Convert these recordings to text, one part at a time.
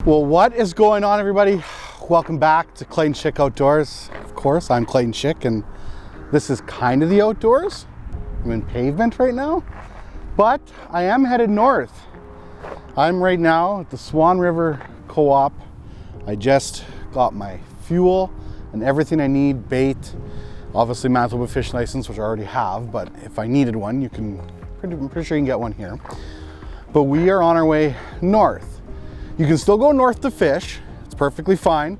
Well, what is going on, everybody? Welcome back to Clayton Schick Outdoors. Of course, I'm Clayton Schick, and this is kind of the outdoors. I'm in pavement right now, but I am headed north. I'm right now at the Swan River Co-op. I just got my fuel and everything I need, bait, obviously Manitoba fishing license, which I already have, but if I needed one, I'm pretty sure you can get one here. But we are on our way north. You can still go north to fish, it's perfectly fine,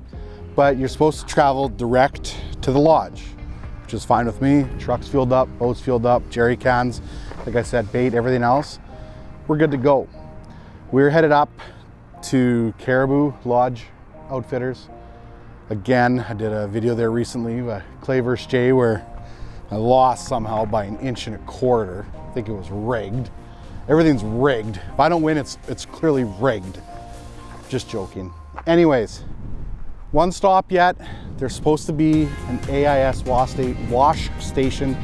but you're supposed to travel direct to the lodge, which is fine with me. Trucks fueled up, boats fueled up, jerry cans, like I said, bait, everything else. We're good to go. We're headed up to Caribou Lodge Outfitters. Again, I did a video there recently, Clay vs. Jay, where I lost somehow by 1.25 inches. I think it was rigged. Everything's rigged. If I don't win, it's clearly rigged. Just joking. Anyways, one stop yet. There's supposed to be an AIS wash station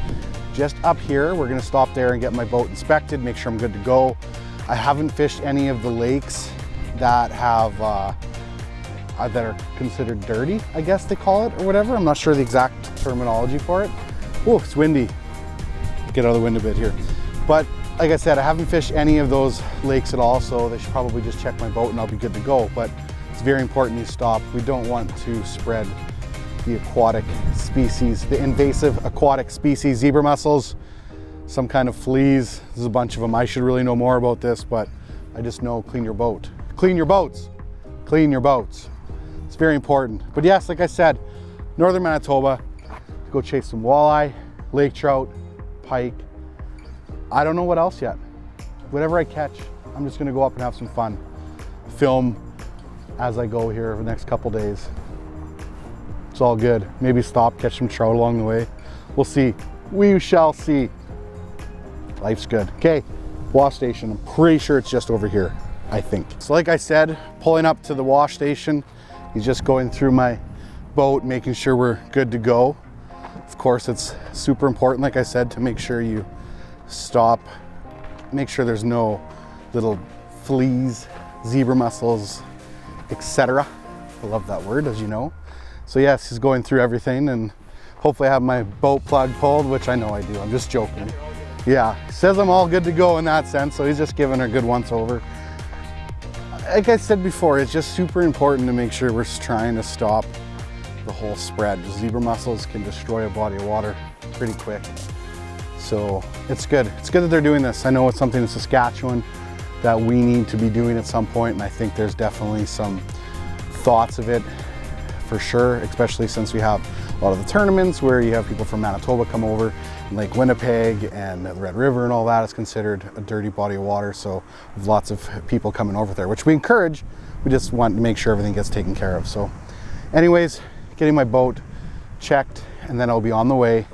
just up here. We're gonna stop there and get my boat inspected, make sure I'm good to go. I haven't fished any of the lakes that have that are considered dirty, I guess they call it, or whatever. I'm not sure the exact terminology for it. Oh, it's windy. Get out of the wind a bit here. But like I said, I haven't fished any of those lakes at all, so they should probably just check my boat and I'll be good to go. But it's very important you stop. We don't want to spread the aquatic species, the invasive aquatic species, zebra mussels, some kind of fleas. There's a bunch of them. I should really know more about this, but I just know clean your boat. Clean your boats. Clean your boats. It's very important. But yes, like I said, northern Manitoba, go chase some walleye, lake trout, pike. I don't know what else yet. Whatever I catch, I'm just gonna go up and have some fun. Film as I go here over the next couple days. It's all good. Maybe stop, catch some trout along the way. We'll see. We shall see. Life's good. Okay, wash station. I'm pretty sure it's just over here, I think. So like I said, pulling up to the wash station. He's just going through my boat, making sure we're good to go. Of course, it's super important, like I said, to make sure you stop, make sure there's no little fleas, zebra mussels, etc. I love that word, as you know. So yes, he's going through everything, and hopefully I have my boat plug pulled, which I know I do. I'm just joking. Yeah, he says I'm all good to go in that sense, so he's just giving her a good once over. Like I said before, it's just super important to make sure we're trying to stop the whole spread. Zebra mussels can destroy a body of water pretty quick. So it's good. It's good that they're doing this. I know it's something in Saskatchewan that we need to be doing at some point, and I think there's definitely some thoughts of it for sure, especially since we have a lot of the tournaments where you have people from Manitoba come over, and Lake Winnipeg and the Red River and all that is considered a dirty body of water. So there's lots of people coming over there, which we encourage. We just want to make sure everything gets taken care of. So anyways, getting my boat checked, and then I'll be on the way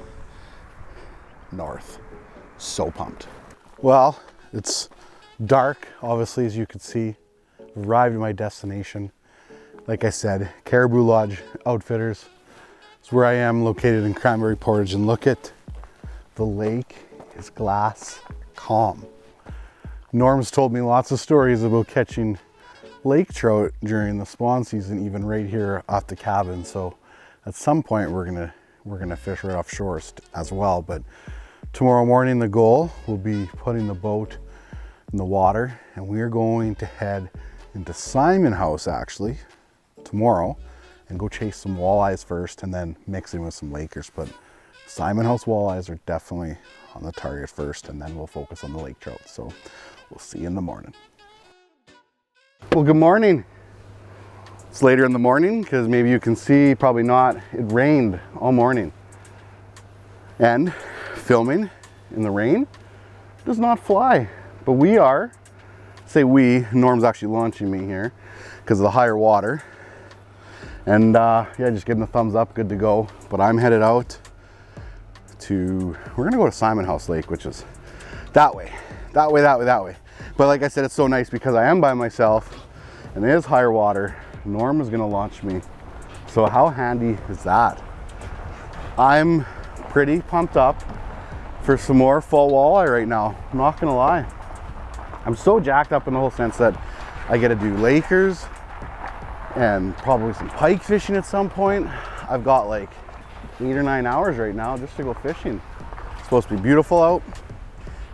north. So pumped. Well, it's dark, obviously, as you can see. Arrived at my destination. Like I said, Caribou Lodge Outfitters. It's where I am, located in Cranberry Portage, and look at the lake is glass calm. Norm's told me lots of stories about catching lake trout during the spawn season, even right here at the cabin. So at some point we're gonna fish right offshore as well. But tomorrow morning the goal will be putting the boat in the water, and we are going to head into Simonhouse actually tomorrow and go chase some walleyes first, and then mix in with some lakers. But Simonhouse walleyes are definitely on the target first, and then we'll focus on the lake trout. So we'll see you in the morning. Well, good morning. It's later in the morning because maybe you can see, probably not, it rained all morning. And filming in the rain does not fly. But we are, say we, Norm's actually launching me here because of the higher water. And yeah, just giving a thumbs up, good to go. But I'm headed out to, we're gonna go to Simonhouse Lake, which is that way. But like I said, it's so nice because I am by myself and it is higher water. Norm is gonna launch me. So how handy is that? I'm pretty pumped up for some more fall walleye right now. I'm not gonna lie. I'm so jacked up in the whole sense that I get to do Lakers, and probably some pike fishing at some point. I've got like 8 or 9 hours right now just to go fishing. It's supposed to be beautiful out,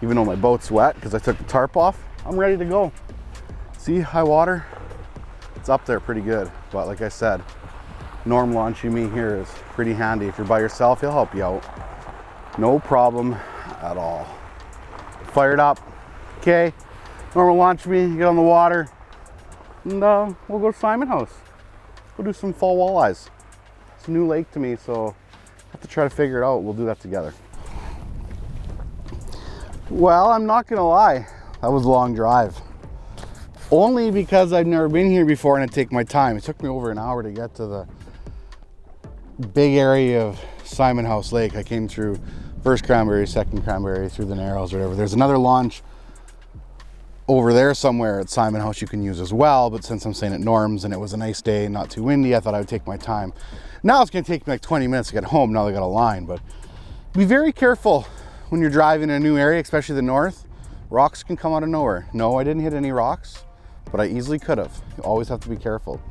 even though my boat's wet because I took the tarp off. I'm ready to go. See, high water, it's up there pretty good. But like I said, Norm launching me here is pretty handy. If you're by yourself, he'll help you out. No problem at all. Fired up. Okay, Norm will launch me, get on the water, and we'll go to Simonhouse. We'll do some fall walleyes. It's a new lake to me, so I have to try to figure it out. We'll do that together. Well, I'm not gonna lie, that was a long drive. Only because I've never been here before and I take my time. It took me over an hour to get to the big area of Simonhouse Lake. I came through first cranberry, second cranberry, through the Narrows, whatever. There's another launch over there somewhere at Simonhouse you can use as well, but since I'm staying at Norm's and it was a nice day, not too windy, I thought I would take my time. Now it's gonna take me like 20 minutes to get home now they got a line, but be very careful when you're driving in a new area, especially the north. Rocks can come out of nowhere. No, I didn't hit any rocks, but I easily could have. You always have to be careful.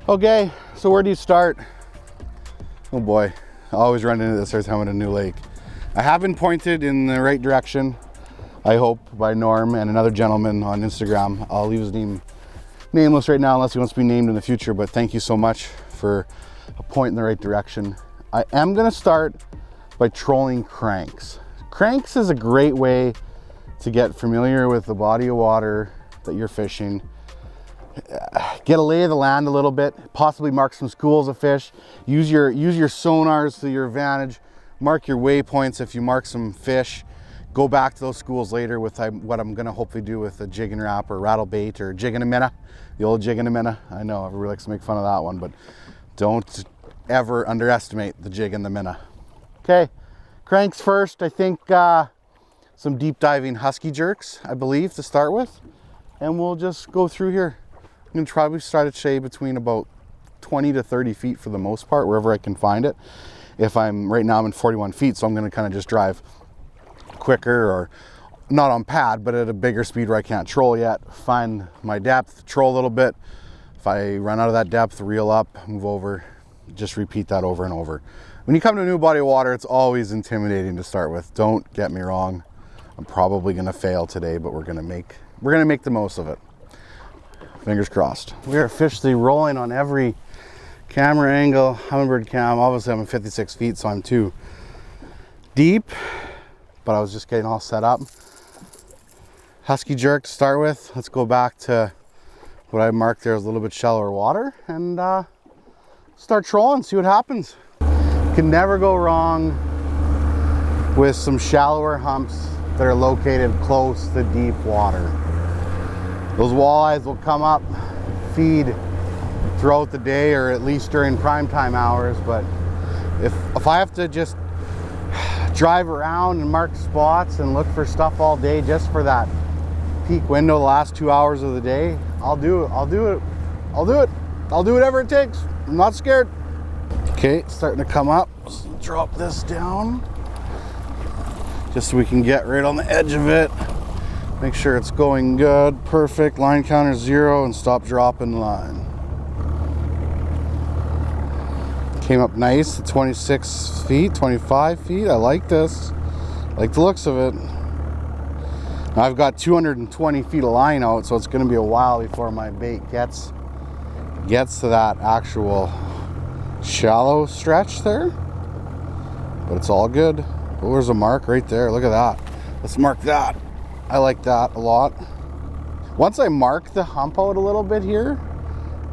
Okay, so where do you start? Oh boy, I always run into this every time I'm in a new lake. I have been pointed in the right direction, I hope, by Norm and another gentleman on Instagram. I'll leave his name nameless right now unless he wants to be named in the future, but thank you so much for a point in the right direction. I am gonna start by trolling cranks. Cranks is a great way to get familiar with the body of water that you're fishing. Get a lay of the land a little bit, possibly mark some schools of fish, use your sonars to your advantage, mark your waypoints if you mark some fish. Go back to those schools later with what I'm gonna hopefully do with a jig and wrap or rattle bait or jig and a minnow, the old jig and a minnow. I know everybody likes to make fun of that one, but don't ever underestimate the jig and the minnow. Okay, cranks first. I think some deep diving husky jerks, I believe, to start with, and we'll just go through here. I'm gonna probably start at shade between about 20 to 30 feet for the most part, wherever I can find it. Right now I'm in 41 feet, so I'm gonna kind of just drive quicker, or not on pad, but at a bigger speed where I can't troll yet. Find my depth, troll a little bit. If I run out of that depth, reel up, move over, just repeat that over and over. When you come to a new body of water, it's always intimidating to start with. Don't get me wrong. I'm probably gonna fail today, but we're gonna make the most of it. Fingers crossed. We are officially rolling on every camera angle. Humminbird cam, obviously I'm at 56 feet, so I'm too deep, but I was just getting all set up. Husky jerk to start with. Let's go back to what I marked there as a little bit shallower water and start trolling, see what happens. Can never go wrong with some shallower humps that are located close to deep water. Those walleyes will come up, feed throughout the day, or at least during prime time hours, but if I have to just drive around and mark spots and look for stuff all day just for that peak window the last 2 hours of the day, I'll do it. I'll do whatever it takes. I'm not scared. Okay, it's starting to come up. Let's drop this down just so we can get right on the edge of it. Make sure it's going good, perfect. Line counter 0 and stop dropping line. Came up nice at 26 feet, 25 feet. I like this. I like the looks of it. Now I've got 220 feet of line out, so it's going to be a while before my bait gets to that actual shallow stretch there. But it's all good. Oh, there's a mark right there. Look at that. Let's mark that. I like that a lot. Once I mark the hump out a little bit here,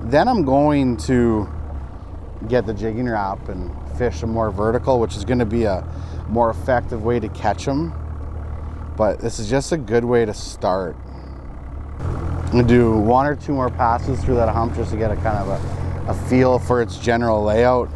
then I'm going to get the jigging wrap and fish a more vertical, which is going to be a more effective way to catch them. But this is just a good way to start. I'm going to do 1 or 2 more passes through that hump just to get a kind of a feel for its general layout,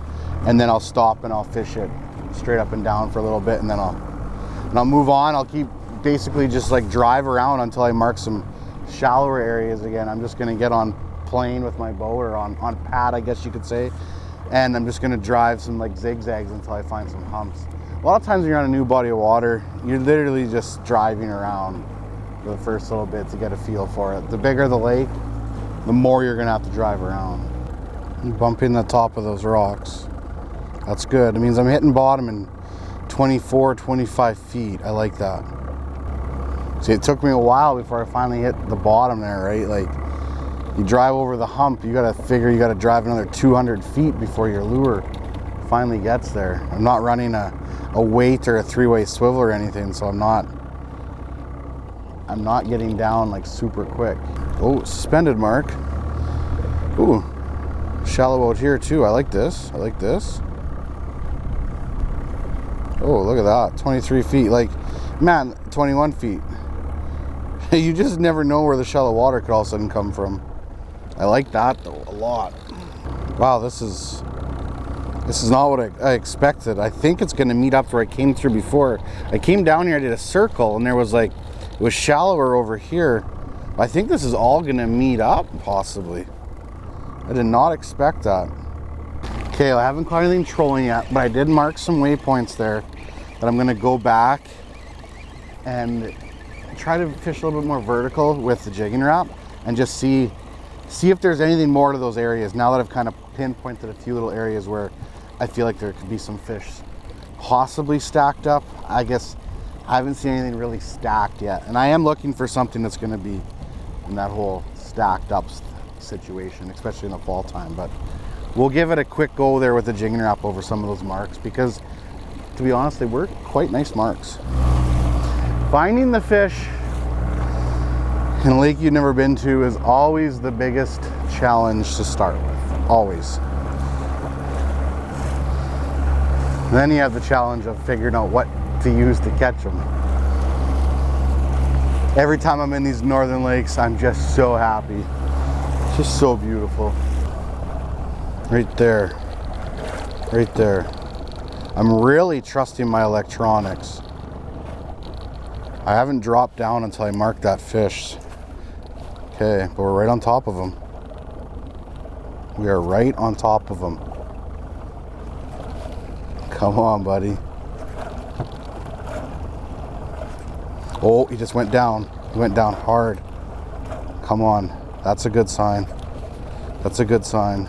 and then I'll stop and I'll fish it straight up and down for a little bit, and then I'll move on. I'll keep basically just like drive around until I mark some shallower areas again. I'm just going to get on plane with my boat, or on pad, I guess you could say, and I'm just going to drive some like zigzags until I find some humps. A lot of times when you're on a new body of water, you're literally just driving around for the first little bit to get a feel for it. The bigger the lake, the more you're gonna have to drive around. You bump in the top of those rocks. That's good. It means I'm hitting bottom in 24, 25 feet. I like that. See, it took me a while before I finally hit the bottom there, right? Like, you drive over the hump, you gotta figure you gotta drive another 200 feet before your lure finally gets there. I'm not running a weight or a three-way swivel or anything, so I'm not getting down like super quick. Oh, suspended mark. Ooh, shallow out here too. I like this. I like this. Oh, look at that. 23 feet. Like, man, 21 feet. You just never know where the shallow water could all of a sudden come from. I like that though, a lot. Wow, this is not what I expected. I think it's gonna meet up where I came through before. I came down here, I did a circle, and there was like, it was shallower over here. I think this is all gonna meet up, possibly. I did not expect that. Okay, I haven't caught anything trolling yet, but I did mark some waypoints there that I'm gonna go back and try to fish a little bit more vertical with the jigging wrap and just see if there's anything more to those areas now that I've kind of pinpointed a few little areas where I feel like there could be some fish possibly stacked up. I guess I haven't seen anything really stacked yet, and I am looking for something that's going to be in that whole stacked up situation, especially in the fall time. But we'll give it a quick go there with the jigging wrap over some of those marks, because to be honest, they were quite nice marks. Finding the fish in a lake you've never been to is always the biggest challenge to start with, always. Then you have the challenge of figuring out what to use to catch them. Every time I'm in these northern lakes, I'm just so happy. It's just so beautiful. Right there, right there. I'm really trusting my electronics. I haven't dropped down until I mark that fish. Okay, but we're right on top of them. We are right on top of them. Come on, buddy. Oh, he just went down. He went down hard. Come on. That's a good sign. That's a good sign.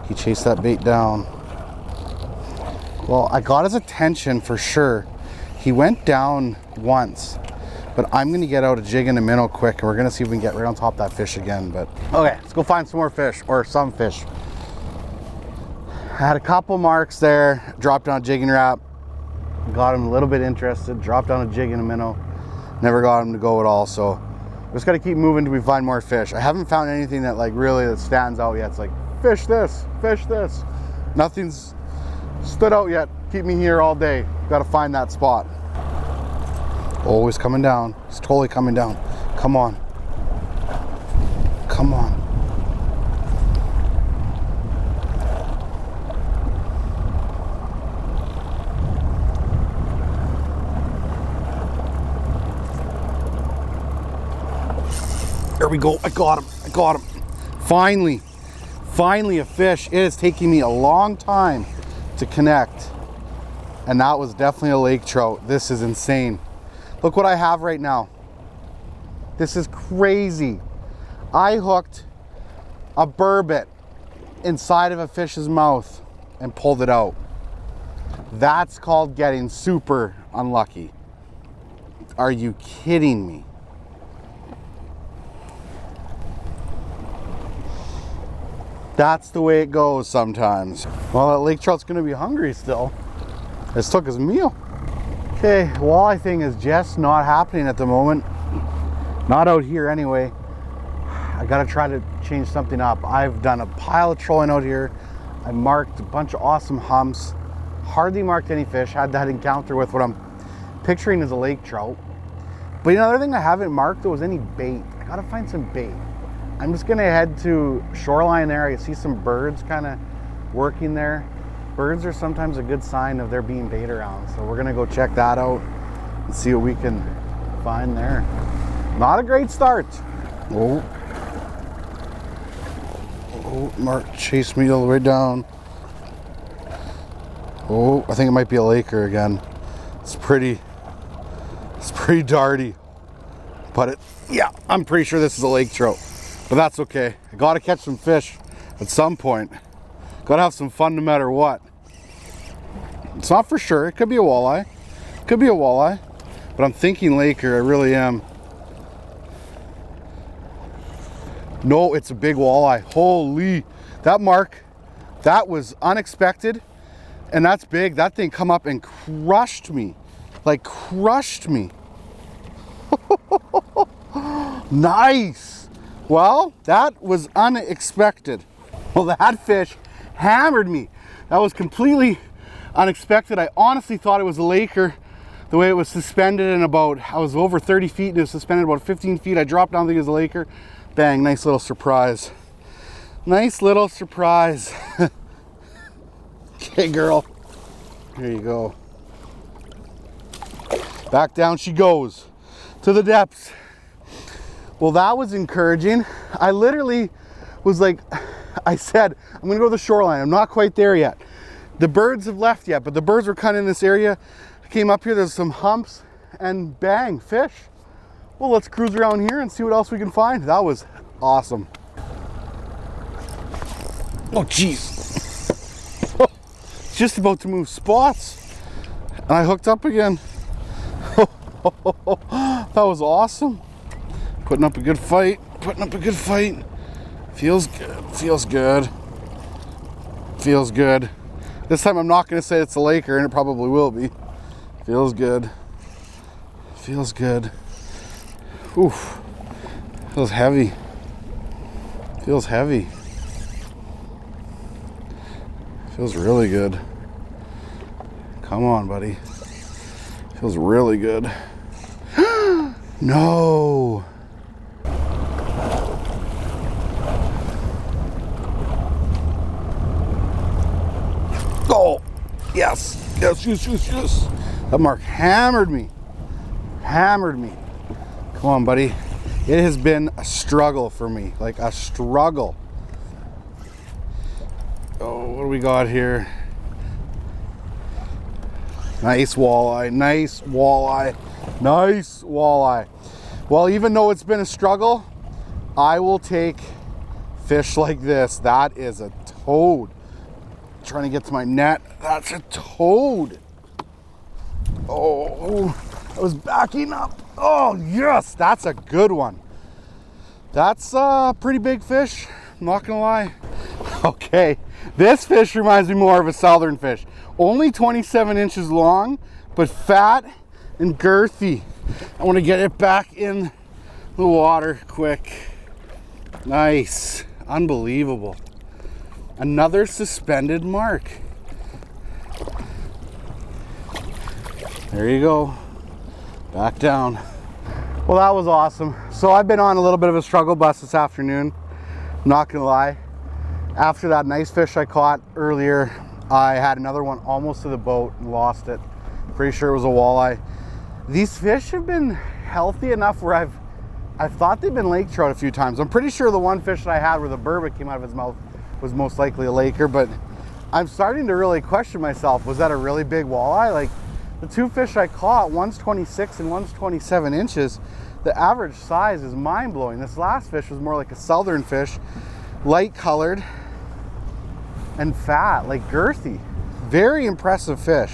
He chased that bait down. Well, I got his attention for sure. He went down once, but I'm gonna get out a jig and a minnow quick, and we're gonna see if we can get right on top of that fish again. But okay, let's go find some more fish, or some fish. I had a couple marks there, dropped on a jigging wrap, got him a little bit interested, dropped on a jig and a minnow, never got him to go at all. So we just gotta keep moving till we find more fish. I haven't found anything that like really that stands out yet. It's like, fish this, fish this. Nothing's stood out yet. Keep me here all day. Gotta find that spot. Oh, he's coming down. He's totally coming down. Come on. Come on. There we go. I got him. I got him. Finally. Finally a fish. It is taking me a long time to connect. And that was definitely a lake trout. This is insane. Look what I have right now. This is crazy. I hooked a burbot inside of a fish's mouth and pulled it out. That's called getting super unlucky. Are you kidding me? That's the way it goes sometimes. Well, that lake trout's gonna be hungry still. This took his meal. Okay, walleye thing is just not happening at the moment. Not out here anyway. I gotta try to change something up. I've done a pile of trolling out here. I marked a bunch of awesome humps. Hardly marked any fish. Had that encounter with what I'm picturing as a lake trout. But another thing I haven't marked though was any bait. I gotta find some bait. I'm just gonna head to shoreline there. I see some birds kind of working there. Birds are sometimes a good sign of there being bait around. So we're gonna go check that out and see what we can find there. Not a great start. Oh, Mark chased me all the way down. Oh, I think it might be a laker again. It's pretty darty. But yeah, I'm pretty sure this is a lake trout. but that's okay. I gotta catch some fish at some point. Gotta have some fun no matter what. It's not for sure. It could be a walleye. Could be a walleye. But I'm thinking Laker. I really am. No, it's a big walleye. Holy. That mark, that was unexpected. And that's big. That thing come up and crushed me. Like crushed me. Nice. Well, that was unexpected. Well, that fish hammered me. That was completely unexpected. I honestly thought it was a Laker. The way it was suspended in about, I was over 30 feet and it was suspended about 15 feet. I dropped down, I think it was a Laker. Bang, nice little surprise. Nice little surprise. Okay, girl. Here you go. Back down she goes to the depths. Well, that was encouraging. I literally was like, I said, I'm gonna go to the shoreline. I'm not quite there yet. The birds have left yet, but the birds were kind of in this area. I came up here, there's some humps, and bang, fish. Well, let's cruise around here and see what else we can find. That was awesome. Oh, geez. Just about to move spots. And I hooked up again. That was awesome. Putting up a good fight. Putting up a good fight. Feels good. Feels good. Feels good. This time I'm not going to say it's a Laker, and it probably will be. Feels good. Feels good. Oof. Feels heavy. Feels heavy. Feels really good. Come on, buddy. Feels really good. No. Oh, yes. Yes, yes, yes, yes. That mark hammered me. Hammered me. Come on, buddy. It has been a struggle for me. Like a struggle. Oh, what do we got here? Nice walleye. Nice walleye. Nice walleye. Well, even though it's been a struggle, I will take fish like this. That is a toad. Trying to get to my net. That's a toad. Oh, I was backing up. Oh, yes, that's a good one. That's a pretty big fish, I'm not gonna lie. Okay, this fish reminds me more of a southern fish. Only 27 inches long, but fat and girthy. I want to get it back in the water quick. Nice, unbelievable. Another suspended mark. There you go. Back down. Well, that was awesome. So I've been on a little bit of a struggle bus this afternoon. I'm not gonna lie. After that nice fish I caught earlier, I had another one almost to the boat and lost it. Pretty sure it was a walleye. These fish have been healthy enough where I've thought they've been lake trout a few times. I'm pretty sure the one fish that I had where the burbot came out of his mouth was most likely a Laker, but I'm starting to really question myself. Was that a really big walleye? Like, the two fish I caught, one's 26 and one's 27 inches. The average size is mind-blowing. This last fish was more like a southern fish, light colored and fat, like girthy. Very impressive fish.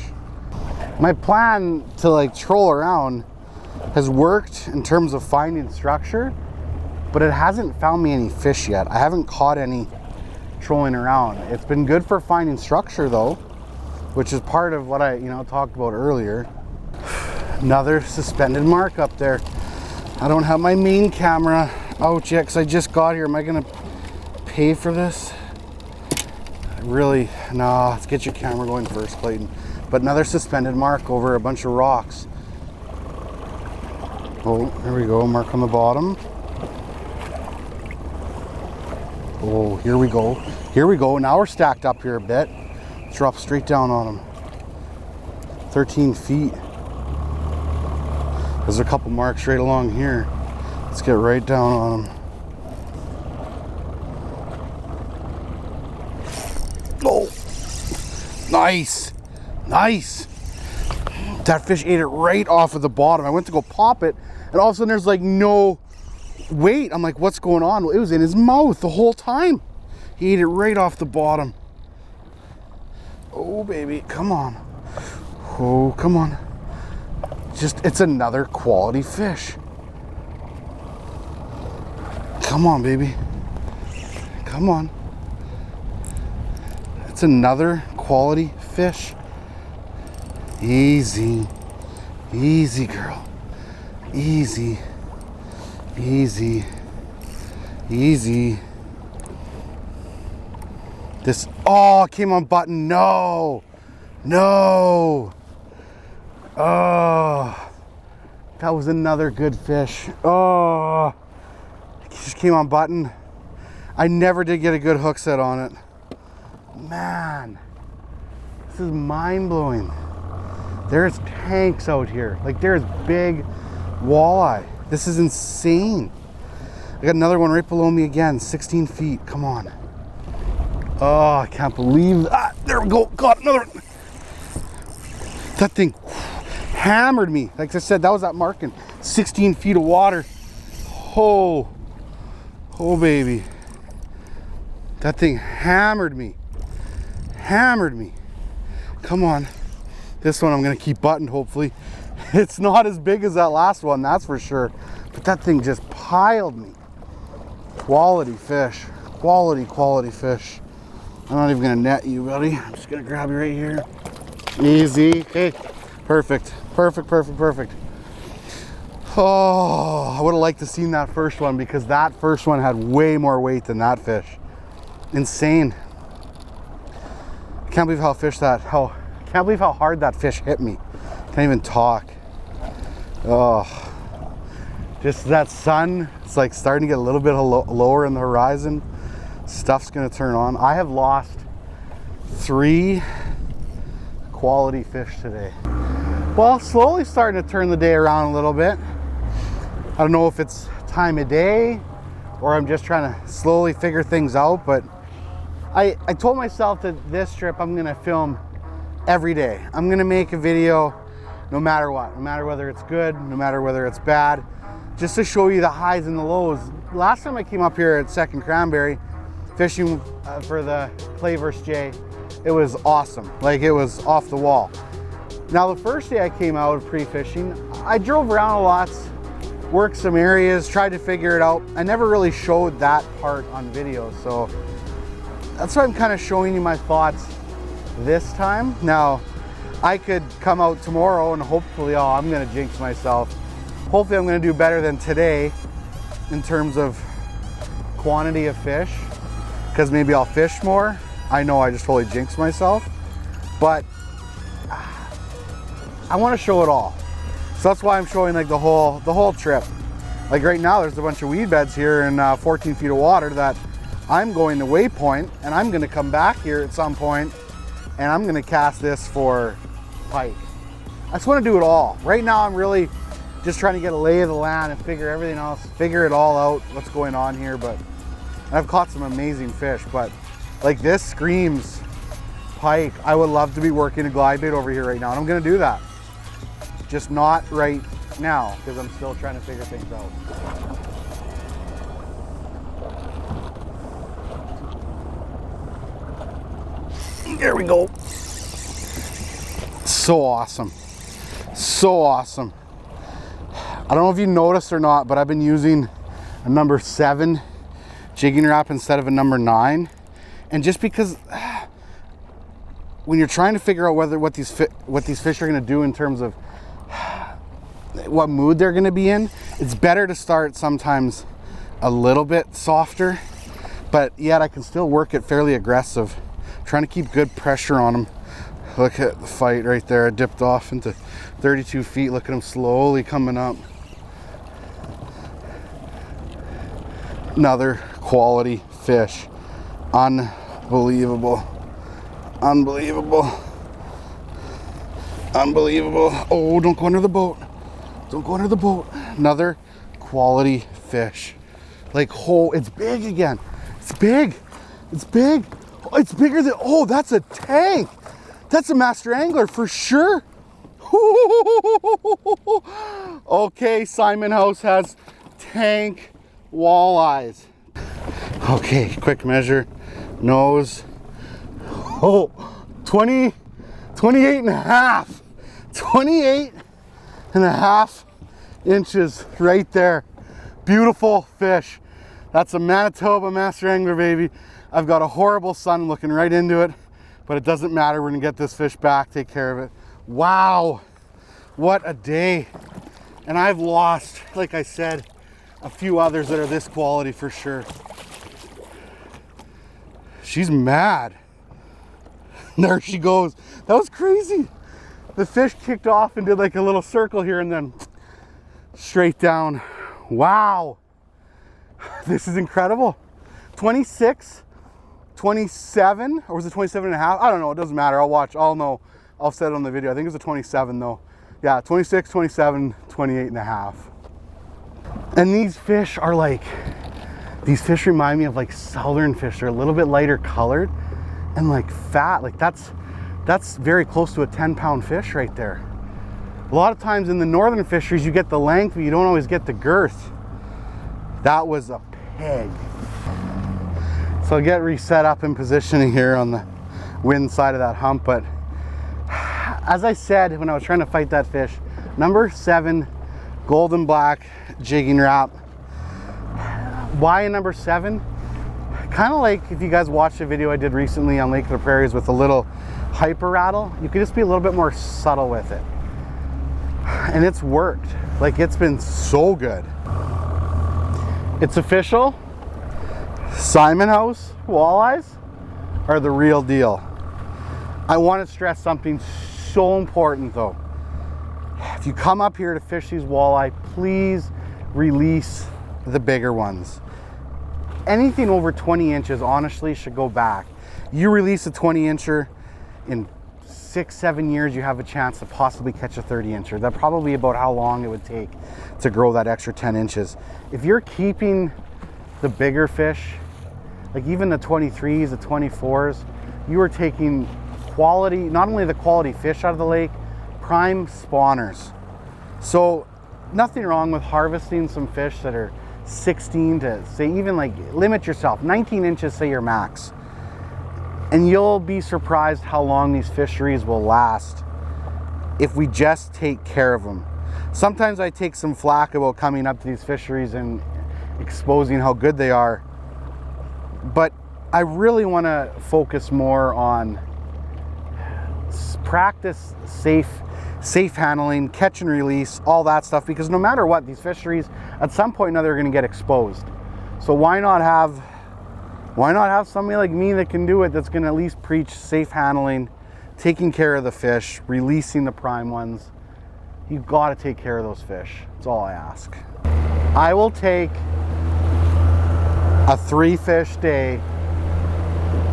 My plan to like troll around has worked in terms of finding structure, but it hasn't found me any fish yet. I haven't caught any trolling around. It's been good for finding structure though, which is part of what I talked about earlier. Another suspended mark up there. I don't have my main camera out yet because I just got here. Am I gonna pay for this? Really, nah, let's get your camera going first, Clayton. But another suspended mark over a bunch of rocks. Oh, here we go, mark on the bottom. Oh, here we go. Here we go, now we're stacked up here a bit. Drop straight down on them. 13 feet. There's a couple marks right along here. Let's get right down on them. Oh, nice, nice. That fish ate it right off of the bottom. I went to go pop it, and all of a sudden there's like no weight. I'm like, what's going on? Well, it was in his mouth the whole time. He ate it right off the bottom. Oh, baby, come on. Oh, come on. Just, it's another quality fish. Come on, baby. Come on. It's another quality fish. Easy. Easy, girl. Easy. Easy. Easy. This, oh, it came on button. No. No. Oh. That was another good fish. Oh. It just came on button. I never did get a good hook set on it. Man. This is mind-blowing. There's tanks out here. Like, there's big walleye. This is insane. I got another one right below me again, 16 feet. Come on. Oh, I can't believe that. There we go. Got another one. That thing hammered me. Like I said, that was that marking. 16 feet of water. Oh. Oh, baby. That thing hammered me. Hammered me. Come on. This one I'm going to keep buttoned, hopefully. It's not as big as that last one, that's for sure. But that thing just piled me. Quality fish. Quality, quality fish. I'm not even gonna net you, buddy. I'm just gonna grab you right here. Easy. Okay. Perfect. Perfect, perfect, perfect. Oh, I would have liked to seen that first one because that first one had way more weight than that fish. Insane. Can't believe how can't believe how hard that fish hit me. Can't even talk. Oh, just that sun, it's like starting to get a little bit lower in the horizon. Stuff's gonna turn on. I have lost 3 quality fish today. Well, slowly starting to turn the day around a little bit. I don't know if it's time of day or I'm just trying to slowly figure things out, but I told myself that this trip I'm gonna film every day. I'm gonna make a video no matter what, no matter whether it's good, no matter whether it's bad, just to show you the highs and the lows. Last time I came up here at Second Cranberry, fishing for the Clay vs. J, it was awesome. Like, it was off the wall. Now, the first day I came out pre-fishing, I drove around a lot, worked some areas, tried to figure it out. I never really showed that part on video, so that's why I'm kind of showing you my thoughts this time. Now, I could come out tomorrow and hopefully, oh, I'm gonna jinx myself. Hopefully I'm gonna do better than today in terms of quantity of fish, because maybe I'll fish more. I know I just totally jinxed myself, but I want to show it all. So that's why I'm showing like the whole trip. Like right now, there's a bunch of weed beds here in 14 feet of water that I'm going to waypoint, and I'm going to come back here at some point, and I'm going to cast this for pike. I just want to do it all. Right now, I'm really just trying to get a lay of the land and figure everything else, figure it all out, what's going on here. But I've caught some amazing fish, but like this screams pike. I would love to be working a glide bait over here right now, and I'm going to do that. Just not right now, because I'm still trying to figure things out. There we go. So awesome. So awesome. I don't know if you noticed or not, but I've been using a number 7 jigging wrap instead of a number 9. And just because when you're trying to figure out what these fish are going to do in terms of what mood they're going to be in, it's better to start sometimes a little bit softer, but yet I can still work it fairly aggressive, trying to keep good pressure on them. Look at the fight right there. I dipped off into 32 feet. Look at him slowly coming up. Another quality fish. Unbelievable. Unbelievable. Unbelievable. Oh, don't go under the boat. Don't go under the boat. Another quality fish. Like, oh, it's big again. It's big. It's big. Oh, it's bigger than, oh, that's a tank. That's a master angler for sure. Okay, Simonhouse has tank walleyes. Okay, quick measure. Nose. Oh, 28 and a half. 28 and a half inches right there. Beautiful fish. That's a Manitoba Master Angler, baby. I've got a horrible sun looking right into it, but it doesn't matter. We're gonna get this fish back, take care of it. Wow, what a day. And I've lost, like I said, a few others that are this quality for sure. She's mad. There she goes. That was crazy. The fish kicked off and did like a little circle here and then straight down. Wow. This is incredible. 26, 27, or was it 27 and a half? I don't know, it doesn't matter. I'll watch, I'll know. I'll set it on the video. I think it was a 27 though. Yeah, 26, 27, 28 and a half. And these fish are like, these fish remind me of like southern fish. They're a little bit lighter colored and like fat. Like that's very close to a 10-pound fish right there. A lot of times in the northern fisheries, you get the length, but you don't always get the girth. That was a pig. So I'll get reset up in positioning here on the wind side of that hump. But as I said, when I was trying to fight that fish, number 7, golden black jigging wrap. Why a number 7? Kind of like if you guys watched a video I did recently on Lake of the Prairies with a little hyper rattle, you could just be a little bit more subtle with it. And it's worked. Like, it's been so good. It's official. Simonhouse walleyes are the real deal. I want to stress something so important though. If you come up here to fish these walleye, please release the bigger ones. Anything over 20 inches honestly should go back. You release a 20-incher, in 6-7 years you have a chance to possibly catch a 30-incher. That's probably about how long it would take to grow that extra 10 inches. If you're keeping the bigger fish, like even the 23s, the 24s, you are taking quality, not only the quality fish out of the lake, prime spawners. So nothing wrong with harvesting some fish that are 16 to, say, even like, limit yourself, 19 inches, say your max. And you'll be surprised how long these fisheries will last if we just take care of them. Sometimes I take some flack about coming up to these fisheries and exposing how good they are, but I really want to focus more on practice safe handling, catch and release, all that stuff, because no matter what, these fisheries at some point or another are going to get exposed. So why not have somebody like me that can do it, that's going to at least preach safe handling, taking care of the fish, releasing the prime ones. You've got to take care of those fish. That's all I ask. I will take a 3-fish day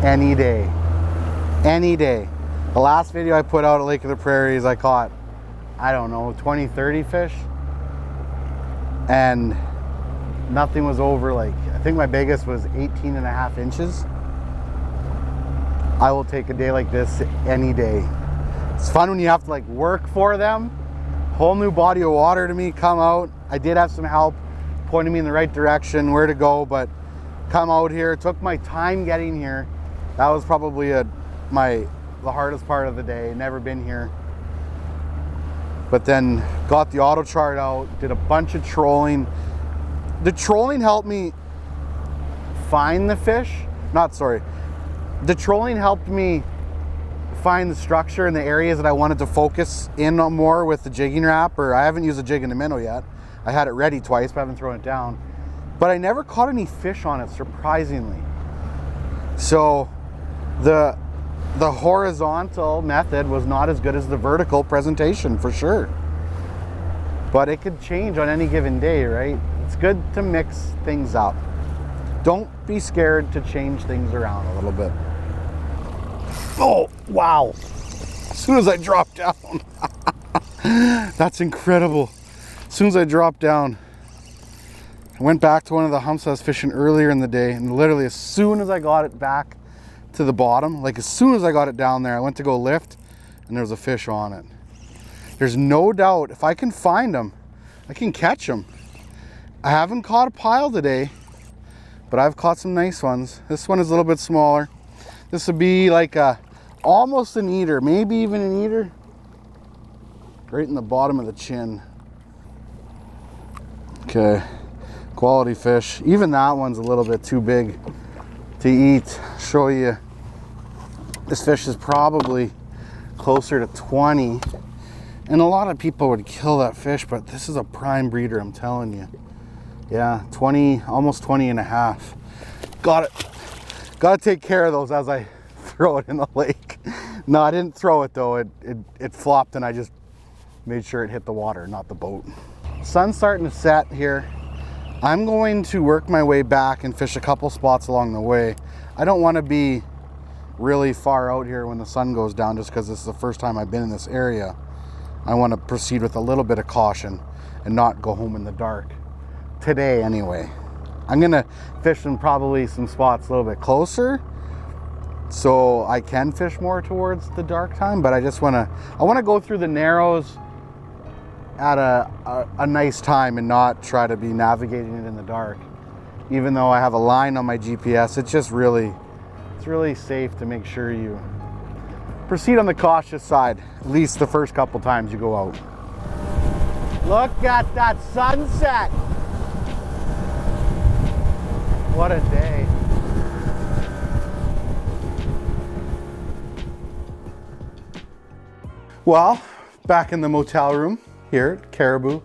any day. Any day. The last video I put out at Lake of the Prairies, I caught, I don't know, 20, 30 fish. And nothing was over, like, I think my biggest was 18 and a half inches. I will take a day like this any day. It's fun when you have to like work for them. Whole new body of water to me, come out. I did have some help pointing me in the right direction, where to go, but come out here. Took my time getting here. That was probably the hardest part of the day. Never been here. But then got the auto chart out, did a bunch of trolling. The trolling helped me find the fish. The trolling helped me find the structure and the areas that I wanted to focus in on more with the jigging wrap. Or I haven't used a jig in a minnow yet. I had it ready twice, but I haven't thrown it down. But I never caught any fish on it, surprisingly. So the horizontal method was not as good as the vertical presentation, for sure. But it could change on any given day, right? It's good to mix things up. Don't be scared to change things around a little bit. Oh, wow. As soon as I dropped down. That's incredible. As soon as I dropped down, I went back to one of the humps I was fishing earlier in the day, and literally as soon as I got it back to the bottom, like as soon as I got it down there, I went to go lift and there was a fish on it. There's no doubt if I can find them, I can catch them. I haven't caught a pile today, but I've caught some nice ones. This one is a little bit smaller. This would be like almost an eater, maybe even an eater. Right in the bottom of the chin. Okay, quality fish. Even that one's a little bit too big to eat. Show you. This fish is probably closer to 20. And a lot of people would kill that fish, but this is a prime breeder, I'm telling you. Yeah, 20, almost 20 and a half. Got to take care of those as I throw it in the lake. No, I didn't throw it though. It flopped and I just made sure it hit the water, not the boat. Sun's starting to set here. I'm going to work my way back and fish a couple spots along the way. I don't want to be really far out here when the sun goes down just because this is the first time I've been in this area. I want to proceed with a little bit of caution and not go home in the dark. Today anyway. I'm gonna fish in probably some spots a little bit closer so I can fish more towards the dark time, but I want to go through the narrows at a nice time and not try to be navigating it in the dark. Even though I have a line on my GPS, it's really safe to make sure you proceed on the cautious side, at least the first couple times you go out. Look at that sunset. What a day. Well, back in the motel room here at Caribou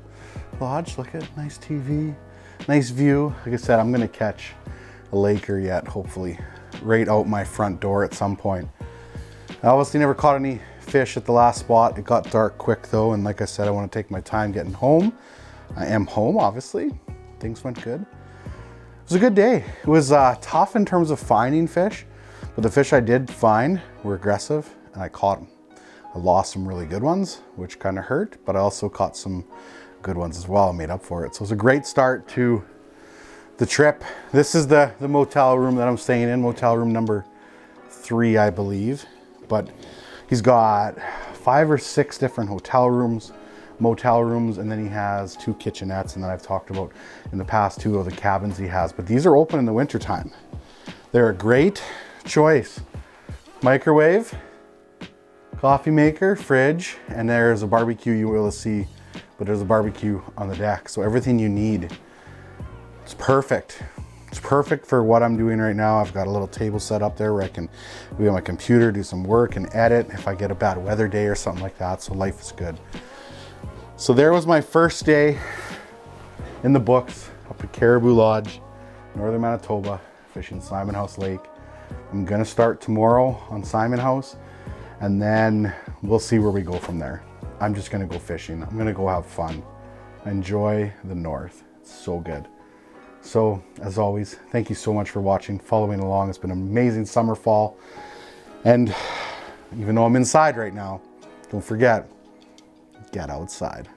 Lodge. Look at nice TV, nice view. Like I said, I'm gonna catch a laker yet, hopefully, right out my front door at some point. I obviously never caught any fish at the last spot. It got dark quick though, and like I said, I want to take my time getting home. I am home, obviously. Things went good. It was a good day. It was tough in terms of finding fish, but the fish I did find were aggressive and I caught them. I lost some really good ones, which kind of hurt, but I also caught some good ones as well. I made up for it. So it was a great start to the trip. This is the motel room that I'm staying in, motel room number 3, I believe. But he's got 5 or 6 different hotel rooms, motel rooms, and then he has 2 kitchenettes, and then I've talked about in the past 2 of the cabins he has, but these are open in the winter time. They're a great choice. Microwave, coffee maker, fridge, and there's a barbecue you will see, but there's a barbecue on the deck. So everything you need. It's perfect. It's perfect for what I'm doing right now. I've got a little table set up there where I can be on my computer, do some work and edit if I get a bad weather day or something like that. So life is good. So there was my first day in the books up at Caribou Lodge, northern Manitoba, fishing Simonhouse Lake. I'm gonna start tomorrow on Simonhouse, and then we'll see where we go from there. I'm just gonna go fishing. I'm gonna go have fun. Enjoy the north. It's so good. So as always, thank you so much for watching, following along. It's been an amazing summer, fall. And even though I'm inside right now, don't forget, get outside.